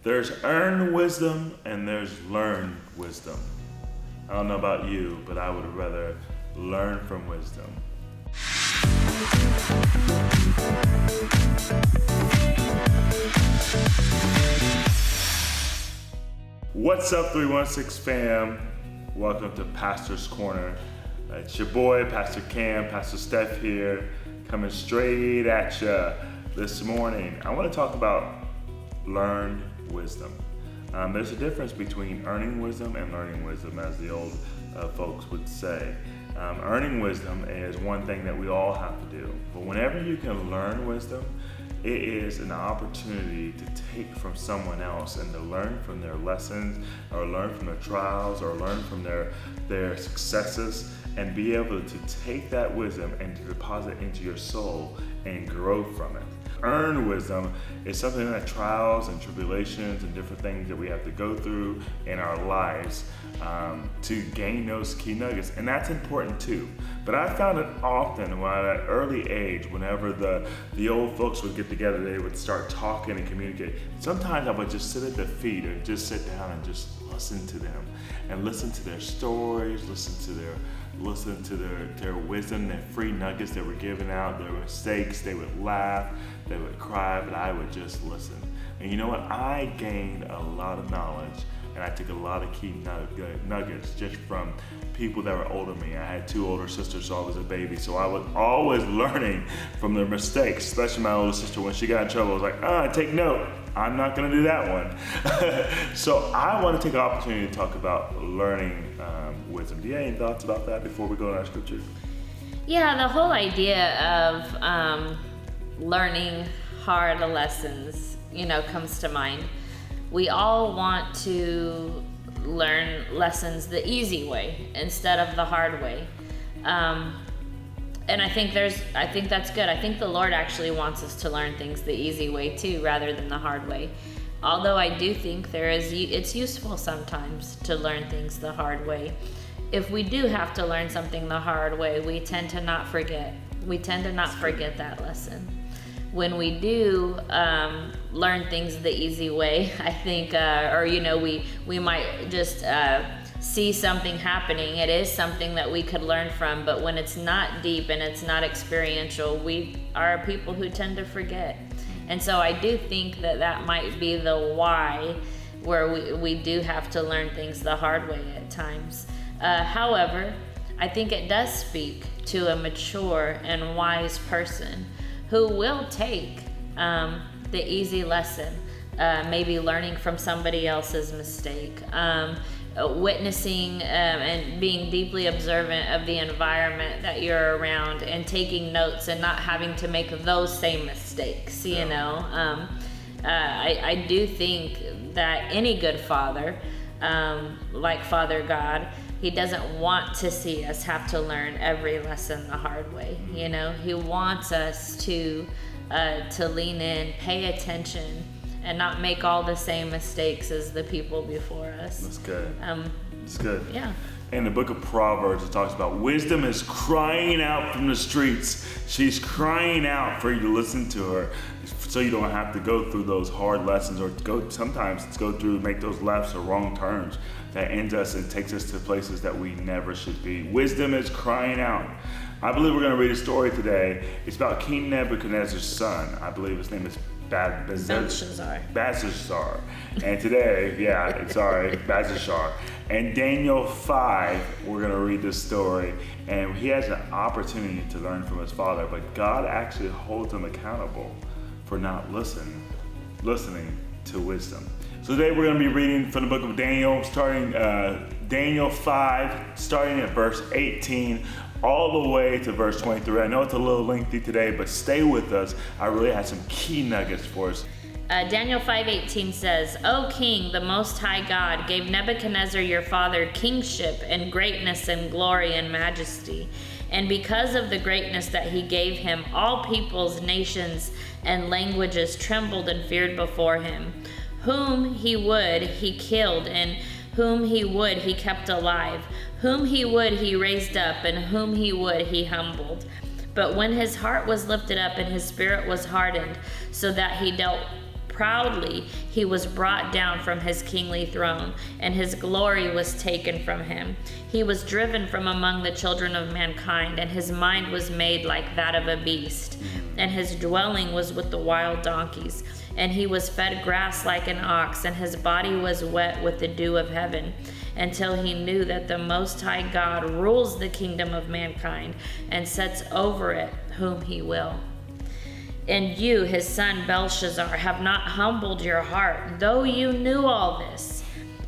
There's earned wisdom and there's learned wisdom. I don't know about you, but I would rather learn from wisdom. What's up, 316 fam? Welcome to Pastor's Corner. It's your boy, Pastor Cam, Pastor Steph here, coming straight at you this morning. I want to talk about learned wisdom. There's a difference between earning wisdom and learning wisdom, as the old folks would say. Earning wisdom is one thing that we all have to do, but whenever you can learn wisdom, it is an opportunity to take from someone else and to learn from their lessons, or learn from their trials, or learn from their successes, and be able to take that wisdom and to deposit into your soul and grow from it. Earned wisdom is something that trials and tribulations and different things that we have to go through in our lives to gain those key nuggets, and that's important too. But I found it often when at an early age, whenever the old folks would get together, they would start talking and communicate. Sometimes I would just sit at their feet and just sit down and just listen to them and listen to their stories, listen to their wisdom, their free nuggets that were given out, their mistakes. They would laugh, they would cry, but I would just listen. And you know what? I gained a lot of knowledge, and I took a lot of key nuggets just from people that were older than me. I had two older sisters, so I was a baby, so I was always learning from their mistakes, especially my older sister. When she got in trouble, I was like, take note. I'm not gonna do that one. So I want to take an opportunity to talk about learning wisdom. Do you have any thoughts about that before we go to our scripture? Yeah, the whole idea of learning hard lessons, comes to mind. We all want to learn lessons the easy way instead of the hard way. And I think that's good. I think the Lord actually wants us to learn things the easy way too, rather than the hard way. Although I do think it's useful sometimes to learn things the hard way. If we do have to learn something the hard way, we tend to not forget. We tend to not forget that lesson. When we do learn things the easy way, I think, we might just see something happening. It is something that we could learn from, but when it's not deep and it's not experiential, we are people who tend to forget. And so I do think that might be the why, where we do have to learn things the hard way at times. However, I think it does speak to a mature and wise person who will take the easy lesson, maybe learning from somebody else's mistake, witnessing and being deeply observant of the environment that you're around, and taking notes and not having to make those same mistakes. I do think that any good father, like Father God, he doesn't want to see us have to learn every lesson the hard way. He wants us to lean in, pay attention, and not make all the same mistakes as the people before us. That's good. That's good. Yeah. In the book of Proverbs, it talks about wisdom is crying out from the streets. She's crying out for you to listen to her, so you don't have to go through those hard lessons, or make those lefts or wrong turns that ends us and takes us to places that we never should be. Wisdom is crying out. I believe we're going to read a story today. It's about King Nebuchadnezzar's son. I believe his name is Belshazzar. And today, Belshazzar. And Daniel 5, we're going to read this story. And he has an opportunity to learn from his father, but God actually holds him accountable for not listening to wisdom. So today we're going to be reading from the book of Daniel, starting Daniel 5, starting at verse 18, all the way to verse 23. I know it's a little lengthy today, but stay with us. I really have some key nuggets for us. Daniel 5:18 says, O King, the Most High God, gave Nebuchadnezzar your father kingship and greatness and glory and majesty. And because of the greatness that he gave him, all peoples, nations, and languages trembled and feared before him. Whom he would, he killed, and whom he would, he kept alive. Whom he would, he raised up, and whom he would, he humbled. But when his heart was lifted up and his spirit was hardened, so that he dealt proudly he was brought down from his kingly throne, and his glory was taken from him. He was driven from among the children of mankind, and his mind was made like that of a beast, and his dwelling was with the wild donkeys. And he was fed grass like an ox, and his body was wet with the dew of heaven, until he knew that the Most High God rules the kingdom of mankind and sets over it whom he will. And you, his son Belshazzar, have not humbled your heart, though you knew all this.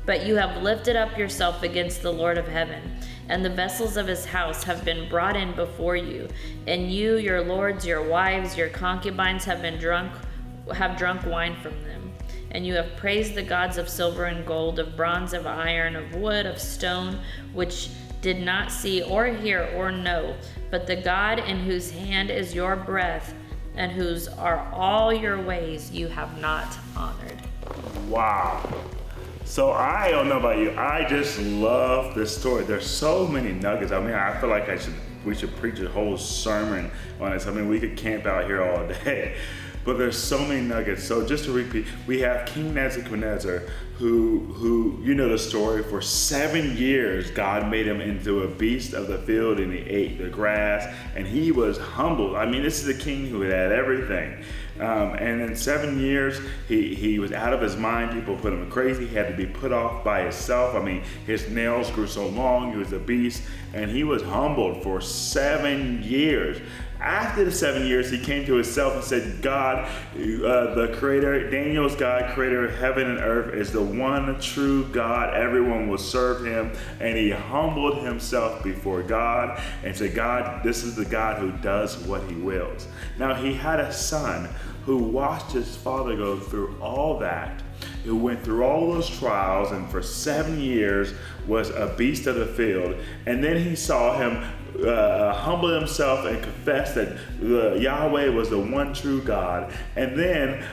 But you have lifted up yourself against the Lord of heaven, and the vessels of his house have been brought in before you. And you, your lords, your wives, your concubines have drunk wine from them. And you have praised the gods of silver and gold, of bronze, of iron, of wood, of stone, which did not see or hear or know, but the God in whose hand is your breath, and whose are all your ways, you have not honored. Wow. So I don't know about you, I just love this story. There's so many nuggets. I mean, I feel like we should preach a whole sermon on this. I mean, we could camp out here all day. But there's so many nuggets. So just to repeat, we have King Nebuchadnezzar, who you know the story. For 7 years, God made him into a beast of the field, and he ate the grass, and he was humbled. I mean, this is a king who had everything. And in 7 years, he was out of his mind. People put him crazy. He had to be put off by himself. I mean, his nails grew so long. He was a beast, and he was humbled for 7 years. After the 7 years, he came to himself and said, God, the creator, Daniel's God, creator of heaven and earth, is the one true God. Everyone will serve him. And he humbled himself before God and said, God, this is the God who does what he wills. Now, he had a son who watched his father go through all that, who went through all those trials, and for 7 years was a beast of the field. And then he saw him humble himself and confess that Yahweh was the one true God. And then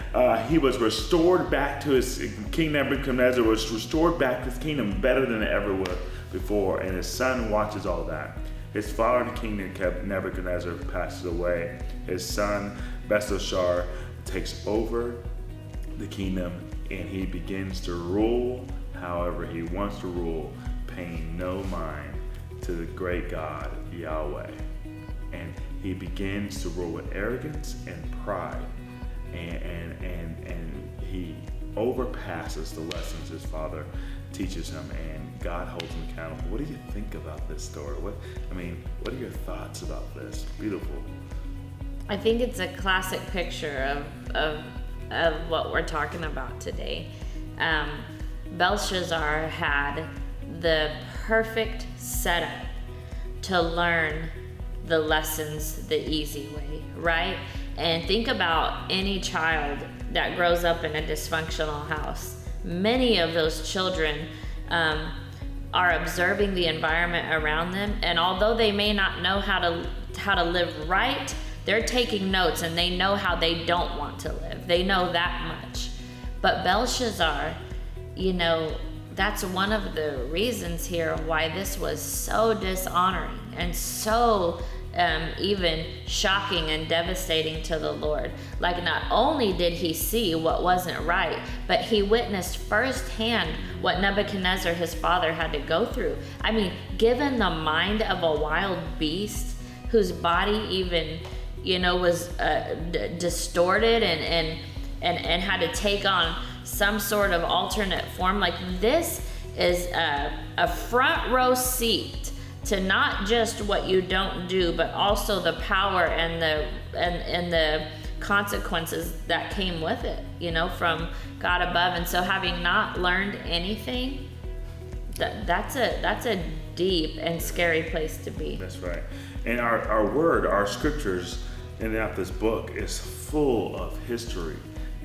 he was restored back to King Nebuchadnezzar was restored back to his kingdom better than it ever was before. And his son watches all that. His father, King Nebuchadnezzar, passes away. His son, Belshazzar, takes over the kingdom, and he begins to rule however he wants to rule, paying no mind to the great God, Yahweh. And he begins to rule with arrogance and pride, and he overpasses the lessons his father teaches him, and God holds him accountable. What do you think about this story? What are your thoughts about this? Beautiful. I think it's a classic picture of what we're talking about today. Belshazzar had the perfect setup to learn the lessons the easy way, right? And think about any child that grows up in a dysfunctional house. Many of those children are observing the environment around them, and although they may not know how to live right, they're taking notes, and they know how they don't want to live. They know that much. But Belshazzar, that's one of the reasons here why this was so dishonoring and so even shocking and devastating to the Lord. Like, not only did he see what wasn't right, but he witnessed firsthand what Nebuchadnezzar, his father, had to go through. I mean, given the mind of a wild beast whose body even, was distorted and had to take on some sort of alternate form. Like, this is a front row seat to not just what you don't do, but also the power and the consequences that came with it, from God above. And so, having not learned anything, that's a deep and scary place to be. That's right. And our scriptures in this book is full of history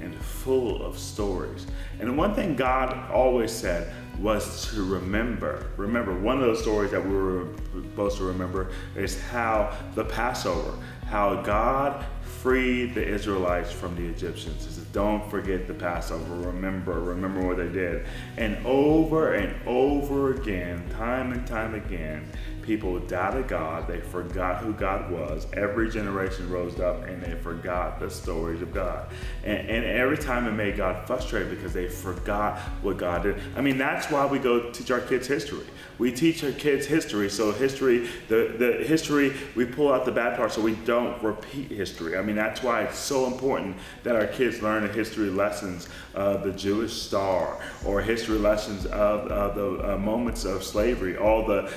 and full of stories. And one thing God always said was to remember. One of those stories that we were supposed to remember is how the Passover, how God freed the Israelites from the Egyptians. He says, don't forget the Passover, remember what they did. And over again, time and time again, people doubted God. They forgot who God was. Every generation rose up and they forgot the stories of God. And every time it made God frustrated because they forgot what God did. I mean, that's why we go teach our kids history. We teach our kids history. So history, the history, we pull out the bad part so we don't repeat history. I mean, that's why it's so important that our kids learn the history lessons of the Jewish star, or history lessons of the moments of slavery, all the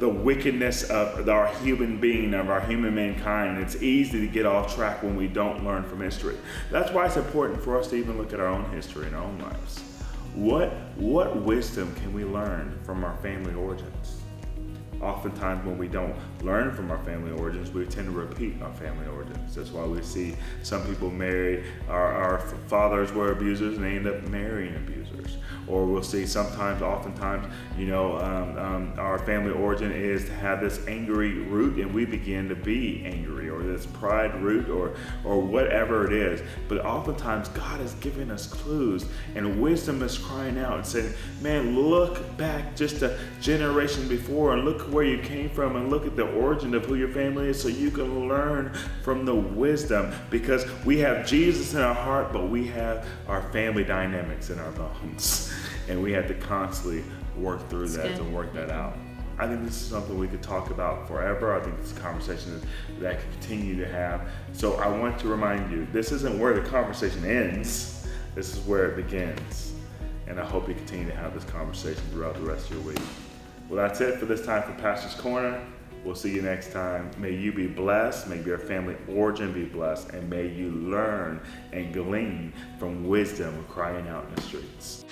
wickedness of our human being, of our human mankind. It's easy to get off track when we don't learn from history. That's why it's important for us to even look at our own history in our own lives. What wisdom can we learn from our family origins? Oftentimes when we don't learn from our family origins, we tend to repeat our family origins. That's why we see some people marry, our fathers were abusers and they end up marrying abusers. Or we'll see oftentimes, our family origin is to have this angry root and we begin to be angry, or this pride root, or whatever it is. But oftentimes God is giving us clues, and wisdom is crying out and saying, man, look back just a generation before and look where you came from and look at the origin of who your family is so you can learn from the wisdom, because we have Jesus in our heart, but we have our family dynamics in our bones. And we have to constantly work through that and work that out. I think this is something we could talk about forever. I think this is a conversation that I could continue to have. So I want to remind you, this isn't where the conversation ends. This is where it begins. And I hope you continue to have this conversation throughout the rest of your week. Well, that's it for this time for Pastor's Corner. We'll see you next time. May you be blessed. May your family origin be blessed. And may you learn and glean from wisdom crying out in the streets.